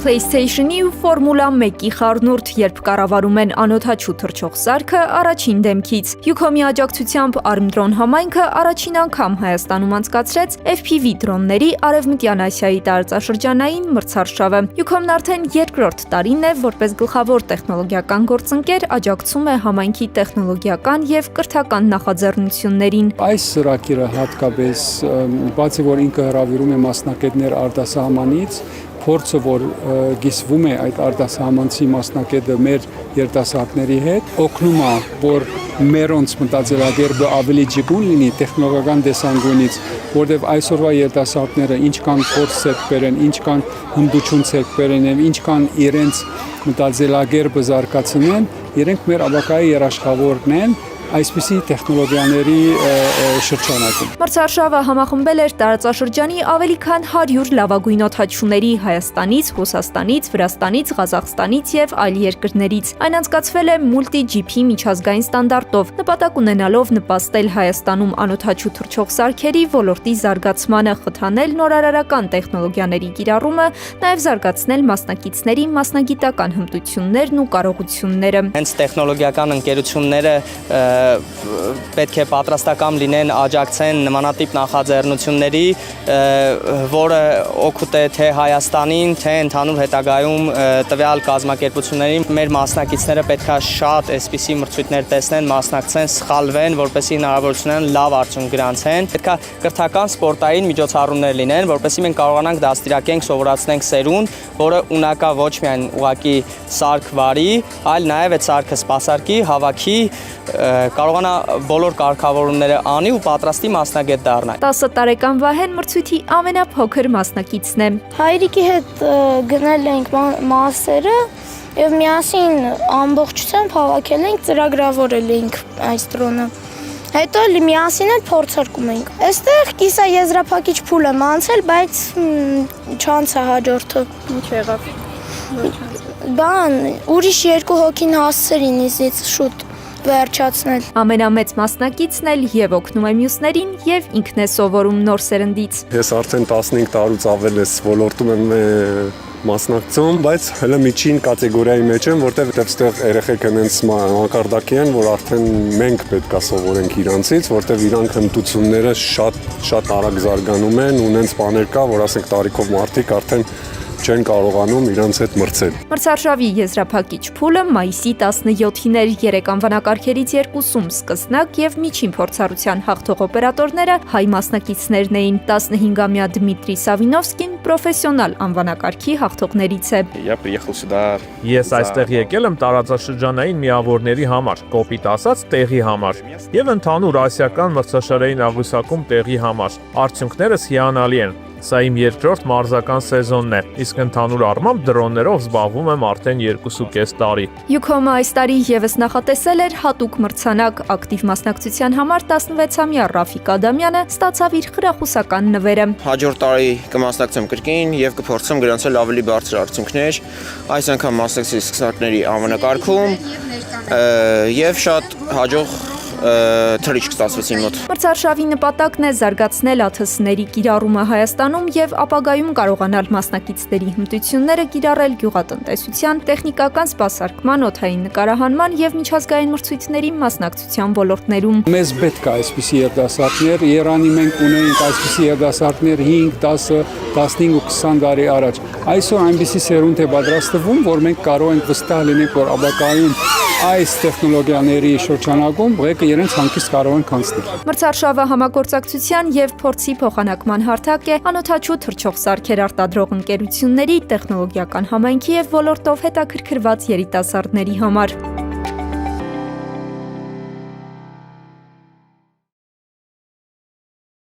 PlayStation-ի ու Ֆորմուլա 1-ի խառնուրդ, երբ կառավարում են անօդաչու թռչող սարքը առաջին դեմքից։ Յուքոմի աջակցությամբ Armdrone համայնքը առաջին անգամ Հայաստանում անցկացրեց FPV դրոնների Արևմտյան Ասիայի տարածաշրջանային մրցարշավը։ Յուքոմն արդեն երկրորդ տարին է, որպես գլխավոր տեխնոլոգիական գործընկեր, աջակցում է համայնքի տեխնոլոգիական եւ կրթական նախաձեռնություններին։ Այս սրակիրը հատկապես, բացի որ ինքը հրավիրում է մասնակիցներ արտասահմանից, փորձը, որ գիսվում է այդ արտասահմանցի մասնակետը մեր երիտասարդների հետ, օգնում է, որ մերոնց մտածելակերպը ավելի ջիգուն լինի տեխնոլոգիական տեսանկյունից, որտեղ այսօրվա երիտասարդները ինչքան փորձ ցեք բերեն, ինչքան հմտություն ցեք բերեն եւ ինչքան իրենց մտածելակերպը զարգացնեն, իրենք մեր ապակայի երաշխավորն են այսպիսի տեխնոլոգիաների շրջանակում։ Մրցարշավը համախմբել էր տարածաշրջանի ավելի քան 100 լավագույն օդաչուների Հայաստանից, Ռուսաստանից, Վրաստանից, Ղազախստանից եւ այլ երկրներից։ Այն անցկացվել է մուլտի-ջիփի միջազգային ստանդարտով, նպատակ ունենալով նպաստել Հայաստանում անօդաչու թռչող սարքերի ոլորտի զարգացմանը, խթանել նորարարական տեխնոլոգիաների կիրառումը, նաեւ զարգացնել մասնակիցների մասնագիտական հմտություններն ու կարողությունները։ Հենց տեխնոլոգիական ընկերությունները պետք է պատրաստական լինեն աջակցեն նմանատիպ նախաձեռնությունների, որը օգուտ է թե Հայաստանին, թե ընդհանուր հետագայում տվյալ կազմակերպություններին։ Մեր մասնակիցները պետք է շատ այսպիսի մրցույթներ տեսնեն, մասնակցեն, սխալվեն, որպեսզի հնարավորություն ունենան լավ արդյունք գրանցեն։ Պետք է կրթական սպորտային միջոցառումներ լինեն, որպեսզի մենք կարողանանք դաստիարակենք, սովորացնենք սերունդ, որը ունակա ոչ միայն ուղղակի սարք վարի, այլ նաև այդ սարքը սպասարկի, հավաքի, կարողանա բոլոր կարգավորումները անի ու պատրաստի մասնագետ դառնա։ 10 տարեկան Վահեն մրցույթի ամենափոքր մասնակիցն է։ Հայրիկի հետ գնել ենք մասերը եւ միասին ամբողջությամբ հավաքել ենք, ծրագրավորել ենք այս դրոնը։ Հետո միասին էլ փորձարկում ենք։ Այստեղ կիսաեզրափակիչ փուլ եմ անցել, բայց չանցա հաջորդը։ Ինչ եղավ։ Ուրիշ 2 հոգին հասցրին ինձից շուտ վերջացնել։ Ամենամեծ մասնակիցն էլ եւ օգնում է մյուսներին եւ ինքն է սովորում նոր սերնդից։ Ես արդեն 15 տարուց ավել ես ոլորտում եմ մասնակցում, բայց հələ միջին կատեգորիայի մեջ եմ, որտեղ այդտեղ երեխեք այնց մակարդակի են, որ արդեն մենք պետք է սովորենք իրանցից, որտեղ իրանք հմտությունները շատ արագ զարգանում են, ու այնց բաներ կա, որ ասենք տարիքով մարդիկ արդեն չեն կարողանում իրանց հետ մրցել։ Մրցարշավի եզրափակիչ փուլը մայիսի 17-ին էր, 3 անվանակարգերից 2-ում սկսնակ եւ միջին փորձառության հաղթող օպերատորները հայ մասնակիցներն էին։ 15-ամյա Դմիտրի Սավինովսկին պրոֆեսիոնալ անվանակարգի հաղթողներից է։ Ես այստեղ եկել եմ տարածաշրջանային միավորների համար, կոպիտ ասած տեղի համար, եւ ընդհանուր ասիական մրցաշարային աղյուսակում տեղի համար։ Արդյունքներս հիանալի են։ Սա իմ երկրորդ մարզական սեզոնն է, իսկ ընդհանուր առմամբ դրոններով զբաղվում եմ արդեն 2.5 տարի։ Յուքոմը այս տարի եւս նախատեսել էր հատուկ մրցանակ, ակտիվ մասնակցության համար 16-ամյա Ռաֆիկ Ադամյանը ստացավ իր խրախուսական նվերը։ Հաջորդ տարի կմասնակցեմ կրկին եւ կփորձեմ գրանցել ավելի բարձր արդյունքներ։ Այս անգամ մասնակցի սկսնակների անվանակարգում եւ շատ հաջող թռիչք ստացվեցին մոտ։ Մրցարշավի նպատակն է զարգացնել ԱԹՍ-ների կիրառումը Հայաստանում եւ ապագայում կարողանալ մասնակիցների հմտությունները կիրառել գյուղատնտեսության, տեխնիկական սպասարկման, օդային նկարահանման եւ միջազգային մրցույթների մասնակցության ոլորտներում։ Մեզ պետք է այսպիսի երիտասարդներ, Երանի մենք ունեինք այսպիսի երիտասարդներ 5, 10, 15 ու 20 տարի առաջ։ Այսօր այնպիսի սերունդ է պատրաստվում, որ մենք կարող ենք վստահ լինենք, որ ապագայում այս տեխնոլոգիաների շրջանակում ղեկը իրենց հանգիստ կարող են կանցնել։ Մրցարշավը համագործակցության եւ փորձի փոխանակման հարթակ է անօդաչու թռչող սարքեր արտադրող ընկերությունների, տեխնոլոգիական համայնքի եւ ոլորտով հետաքրքրված երիտասարդների համար։